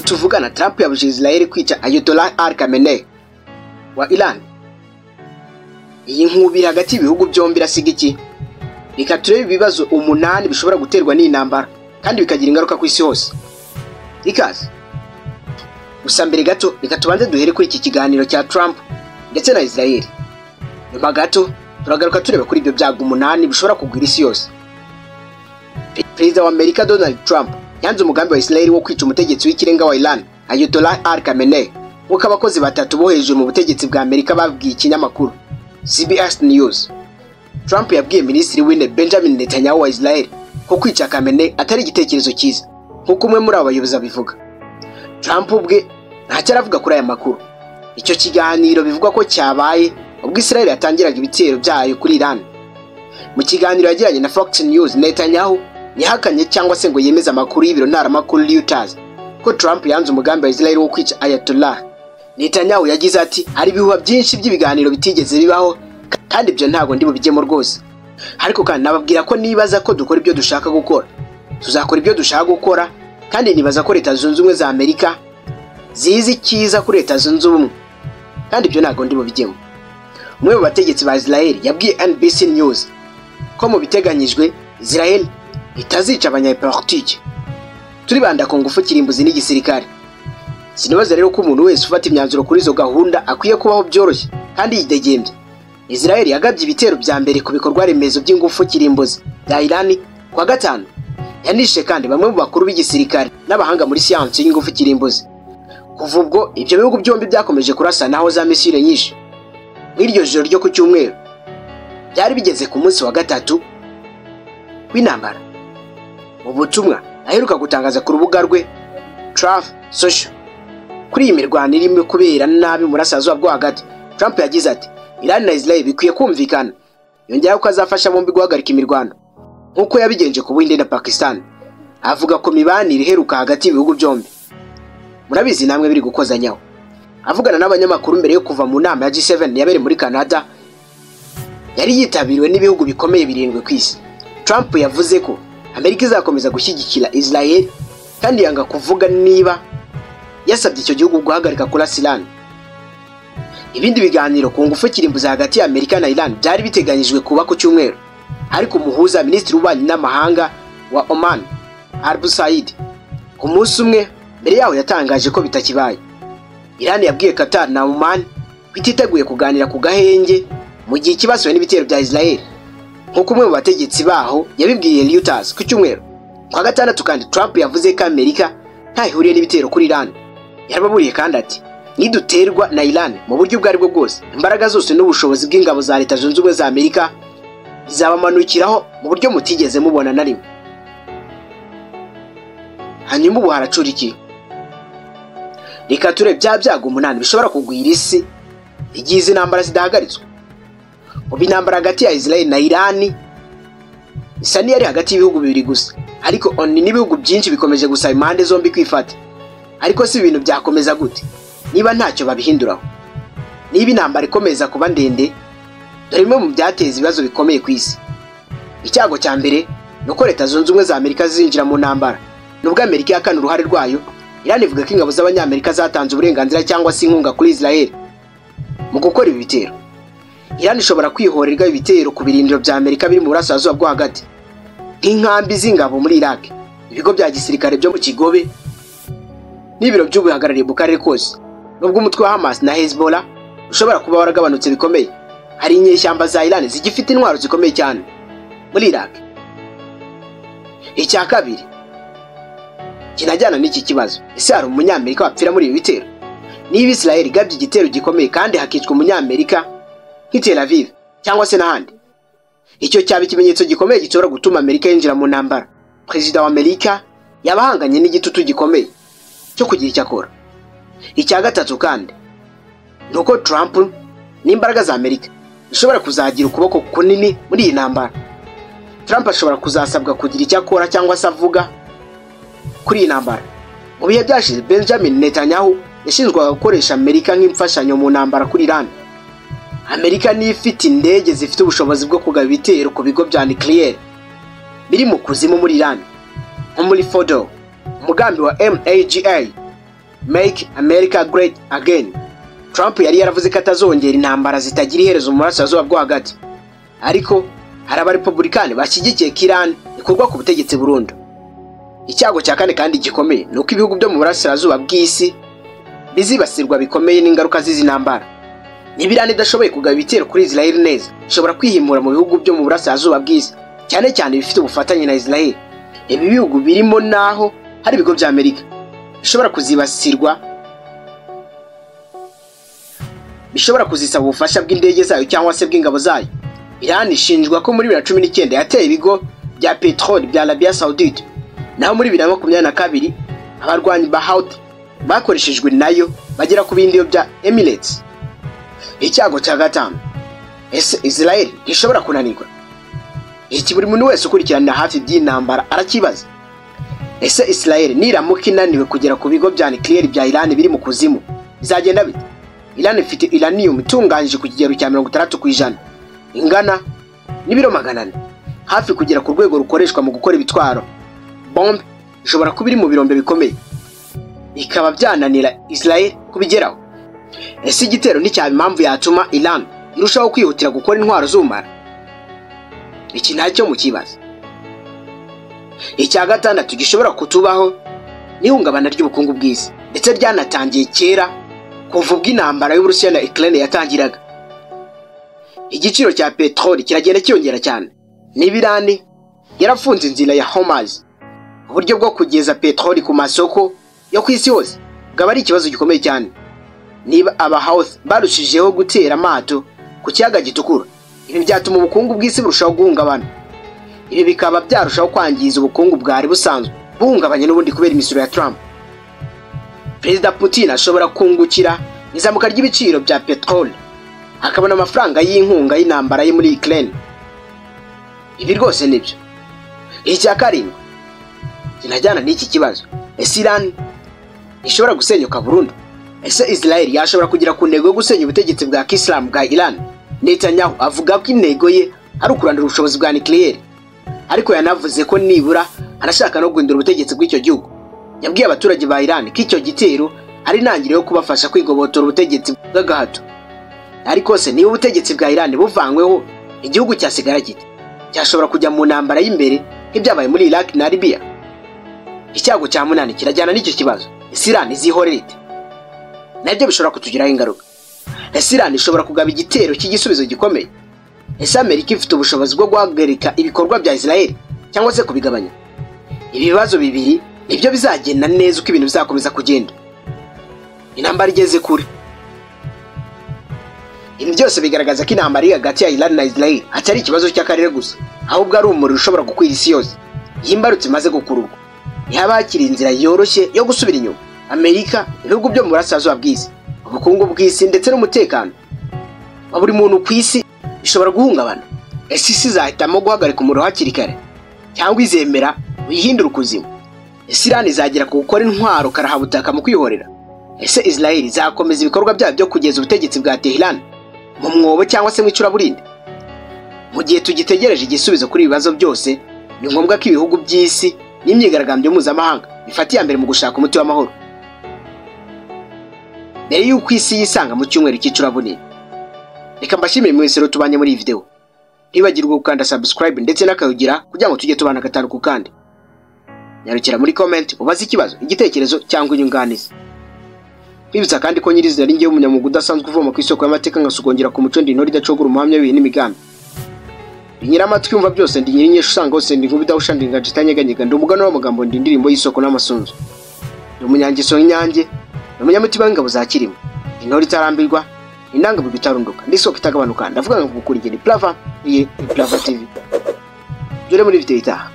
ubu tuvugana Trump yabujije Israel kwica Ayatollah Ali Khamenei wa Iran. Iyi nkubiri hagati y'ibihugu byombi irasiga iki? Reka turebe ibibazo 8 bishobora guterwa n'intambara kandi bikagira ingaruka ku isi hose. Ikaze. Gusa mbere gato reka tubanze duhere kuri iki kiganiro cya Trump ndetse na Israel. Nyuma gato turagaruka tureba kuri ibyo byago 8 bishobora kugwira isi yose. Perezida wa Amerika Donald Trump yanze umugambi wa Israel wo kwica umutegetsi w'ikirenga wa Iran Ayatollah Ali Khamenei nk'uko abakozi batatu bo hejuru mu butegetsi bwa Amerika babwiye ikinyamakuru CBS News. Trump yabwiye Minisitiri w'Intebe Benjamin Netanyahu wa Israel ko kwica Khamenei atari igitekerezo cyiza nk'uko umwe muri abo bayobozi abivuga. Trump ubwe ntacyo aravuga kuri aya makuru. Icyo kiganiro bivugwa ko cyabaye ubwo Israel yatangiraga ibitero byayo kuri Iran. Mu kiganiro yagiranye na Fox News, Netanyahu yahakanye cyangwa se ngo yemeze amakuru y'ibiro ntaramakuru Reuters ko Trump yanze umugambi wa Israel wo kwica Ayatollah. Netanyahu yagize ati hari ibihuha byinshi by'ibiganiro bitigeze bibaho kandi ibyo ntago ndi bubijyemo rwose. Ariko kandi nababwira ko nibaza ko dukora ibyo dushaka gukora, tuzakora ibyo dushaka gukora, kandi nibaza ko Leta Zunze Ubumwe za Amerika zizi cyiza kuri Leta Zunze Ubumwe, kandi ibyo ntago ndi bubijyemo. Umwe mu bategetsi ba Israel yabwiye NBC News ko mu biteganyijwe Israel itazica abanyapolitiki. Turibanda ku ngufu kirimbuzi n'igisirikare. Sinibaza rero ko umuntu wese ufata imyanzuro kuri izo gahunda akwiye kubaho byoroshye kandi yidegembye. Israel yagabye ibitero bya mbere ku bikorwa remezo by'ingufu kirimbuzi bya Iran kwa gatanu. Yanishe kandi bamwe mu bakuru b'igisirikare n'abahanga muri siyansi y'ingufu kirimbuzi. Kuva ubwo ibyo bihugu byombi byakomeje kurasanaho za misile nyinshi. Mw'iryo joro ryo ku cyumweru byari bigeze ku munsi wa gatatu w'intambara. Mu butumwa aheruka gutangaza ku rubuga rwe Truth Social kuri iyi mirwano irimo kubera nabi mu burasirazuba bwo hagati, Trump yagize ati Iran na Israel bikwiye kumvikana, yongera ko azafasha bombi guhagarika imirwano nk'uko yabigenje ku Buhinde na Pakistan. Avuga ko mibanire iheruka hagati y'ibihugu byombi murabizi namwe biri gukozanyaho. Avugana n'abanyamakuru mbere yo kuva mu nama ya G7 yabereye muri Canada yari yitabiriwe n'ibihugu bikomeye birindwi ku isi, Trump yavuze ko Amerika izakomeza gushyigikira Israel kandi yanga kuvuga niba yasabye icyo gihugu guhagarika kurasa Iran. Ibindi biganiro ku ngufu kirimbuzi hagati ya Amerika na Iran byari biteganyijwe kuba ku cyumweru, ariko umuhuza Minisitiri w'Ububanyi n'Amahanga wa Oman Al Said ku munsi umwe mbere yaho yatangaje ko bitakibaye. Iran yabwiye Qatar na Oman kwititeguye kuganira ku gahenge mu gihe kibasiwe n'ibitero bya Israel nk'uko umwe mu bategetsi baho yabibwiye Reuters ku cyumweru. Kwa gatandatu kandi Trump yavuze ko Amerika ntahihuriye n'ibitero kuri Iran. Yarababuriye kandi ati niduterwa na Iran mu buryo ubwo aribwo bwose, imbaraga zose n'ubushobozi bw'ingabo za Leta Zunze Ubumwe za Amerika bizabamanukiraho mu buryo mutigeze mubona na rimwe. Hanyuma ubu haracurikiye. Reka turebe bya byago 8 bishobora kugwira isi igihe izi ntambara zidahagaritswe. Ubu intambara hagati ya Israel na Iran isa n'iyari hagati y'ibihugu bibiri gusa, ariko n'ibihugu byinshi bikomeje gusaba impande zombi kwifata. Ariko si ibintu byakomeza gute niba ntacyo babihinduraho? Niba intambara ikomeza kuba ndende, dore bimwe mu byateza ibibazo bikomeye ku isi. Icyago cya mbere nuko Leta Zunze Ubumwe za Amerika zinjira mu ntambara. Nubwo Amerika yakana uruhare rwayo, Iran ivuga ko ingabo z'abanyamerika zatanze uburenganzira cyangwa se inkunga kuri Israel mu gukora ibi bitero. Iran ishobora kwihorerwa ibitero ku birindiro bya Amerika biri mu burasirazuba bwo hagati nk'inkambi z'ingabo muri Iraq, ibigo bya gisirikare byo mu Kigobe n'ibiro by'ubuhagarariye mu karere kose. Nubwo umutwe wa Hamas na Hezbollah ushobora kuba waragabanutse bikomeye, hari inyeshyamba za Iran zigifite intwaro zikomeye cyane muri Iraq. Icya kabiri kinajyana n'iki kibazo, ese hari umunyamerika wapfira muri ibi bitero? Niba Israel igabye igitero gikomeye kandi hakicwa umunyamerika nk'i Tel Aviv cyangwa se n'ahandi, icyo cyaba ikimenyetso gikomeye gishobora gutuma Amerika yinjira mu ntambara. Perezida wa Amerika yabahanganye n'igitutu gikomeye cyo kugira icyo akora. Icya gatatu kandi nuko Trump n'imbaraga za Amerika bishobora kuzagira ukuboko kunini muri iyi ntambara. Trump ashobora kuzasabwa kugira icyo akora cyangwa se avuga kuri iyi ntambara. Mu bihe byashize Benjamin Netanyahu yashinjwaga gukoresha Amerika nk'imfashanyo mu ntambara kuri Iran. Amerika ni ifite indege zifite ubushobozi bwo kugaba ibitero ku bigo bya nucleaire biri mu kuzimu muri Iran nko muri Fordo. Umugambi wa MAGA Make America Great Again. Trump yari yaravuze ko atazongera intambara zitagira iherezo mu burasirazuba bwo hagati, ariko hari abarepublikani bashyigikiye ko Iran ikurwa ku butegetsi burundu. Icyago cya kane kandi gikomeye ni uko ibihugu byo mu burasirazuba bw'isi bizibasirwa bikomeye n'ingaruka z'izi ntambara. Niba Iran idashoboye kugaba ibitero kuri Israel neza, ishobora kwihimura mu bihugu byo mu burasirazuba bw'isi, cyane cyane bifite ubufatanye na Israel. Ibi bihugu birimo naho hari ibigo bya Amerika bishobora kuzisaba ubufasha bw'indege zayo cyangwa se bw'ingabo zayo. Iran ishinjwa ko muri 2019 yateye ibigo bya petroli bya Arabia Saudite, naho muri 2022 abarwanyi ba Houthi bakoreshejwe nayo bagera ku bindi bya Emirates. Icyago cya gatanu, ese Israel ntishobora kunanirwa? Iki buri muntu wese ukurikirana hafi by'intambara arakibaza. Ese Israel niramuka inaniwe kugera ku bigo bya nuclear bya Iran biri mu kuzimu, bizagenda bite? Iran ifite uranium itunganyije ku kigero cya 60%, ingana n'ibiro 400, hafi kugera ku rwego rukoreshwa mu gukora ibitwaro. Bombe ishobora kuba iri mu birombe bikomeye, ikaba byananira Israel kubigeraho. Ese igitero ni cyaba impamvu yatuma Iran irushaho kwihutira gukora intwaro z'umara? Iki ntacyo mu kibazo. Icya gatandatu gishobora kutubaho n'ihungabana ry'ubukungu bw'isi, ndetse ryanatangiye kera kuva ubwo intambara y'Uburusiya na Ukraine yatangiraga. Igiciro cya petroli kiragenda cyongera cyane. Niba Iran yarafunze inzira ya Hormuz, uburyo bwo kugeza petroli ku masoko yo ku isi hose, bwaba ari ikibazo gikomeye cyane. Niba Houthi barushijeho gutera amato ku kiyaga gitukura, ibi byatuma ubukungu bw'isi burushaho guhungabana. Ibi bikaba byarushaho kwangiza ubukungu bwari busanzwe buhungabanye n'ubundi kubera imisoro ya Trump. Perezida Putin ashobora kungukira izamuka ry'ibiciro bya petroli, akabona amafaranga y'inkunga y'intambara ye muri Ukraine. Ibi rwose nibyo. Icya karindwi kinajyana n'iki kibazo, ese Iran ishobora gusenyuka burundu? Ese Israel yashobora kugira ku ntego yo gusenya ubutegetsi bwa Islam bwa Iran? Netanyahu avuga ko intego ye ari ukurandura ubushobozi bwa nuclear, ariko yanavuze ko nibura arashaka no guhindura ubutegetsi bw'icyo gihugu. Yabwiye abaturage ba Iran ko icyo gitero ari intangiriro yo kubafasha kwigobotora ubutegetsi bw'agahato. Ariko se niba ubutegetsi bwa Iran buvanyweho, igihugu cyasigara gite? Cyashobora kujya mu ntambara y'imbere nk'ibyabaye muri Iraq na Libya? Icyago cya munani kirajyana n'icyo kibazo, ese Iran izihorera ite? Nabyo bishobora kutugiraho ingaruka. Ese Iran ishobora kugaba igitero cy'igisubizo gikomeye? Ese Amerika ifite ubushobozi bwo guhagarika ibikorwa bya Israel cyangwa se kubigabanya? Ibibazo bibiri nibyo bizagenda neza uko ibintu bizakomeza kugenda. Intambara igeze kure. Ibi byose bigaragaza ko intambara iri hagati ya Iran na Israel atari ikibazo cy'akarere gusa, ahubwo ari umuriro ushobora gukwira isi yose. Imbarutse imaze gukururwa, yaba hakiri inzira yoroshye yo gusubira inyuma. Amerika, ibihugu byo mu burasirazuba bw'isi, ubukungu bw'isi ndetse n'umutekano wa buri muntu ku isi bishobora guhungabana. Ese isi izahitamo guhagarika umuriro hakiri kare, cyangwa izemera uyihindura ukuzimu? Ese Iran izagera ku gukora intwaro karahabutaka mu kwihorera? Ese Israel izakomeza ibikorwa byayo byo kugeza ubutegetsi bwa Tehran mu mwobo cyangwa se mu icuraburindi? Mu gihe tugitegereje igisubizo kuri ibibazo byose, ni ngombwa ko ibihugu by'isi n'imyigaragambyo mpuzamahanga bifata iya mbere mu gushaka umuti w'amahoro, mbere y'uko isi yisanga mu cyumweru cy'icuraburindi. Reka mbashimire mwese rero tubanye muri iyi video. Ntibagirwe gukanda subscribe ndetse n'akayugira kugira ngo tujye tubana gatanu ku kandi. Nyarukira muri comment ubaze ikibazo, igitekerezo cyangwa inyunganizi. Kwibutsa kandi ko nyirizina ari ngiye umunyamwuga udasanzwe uvoma ku isoko y'amateka ngasugongera ku muco ndi intore idacogora umuhamya w'ibihe n'imigambi. Binyira amatwi yumva byose ndi nyirinyesha usanga hose ndi nkubida ushandinga jitanyeganyega, ndi umugano w'amagambo ndi indirimbo y'isoko n'amasunzu. Ndi umunyangeso y'inyange, ndi umunyamutima w'ingabo za Kirima, intore itarambirwa, inanga bitarunduka, ndi isoko itagabanuka. Ndavuga ngo gukura ingeni Plava, iyi Plava TV. Dore muri video itaha.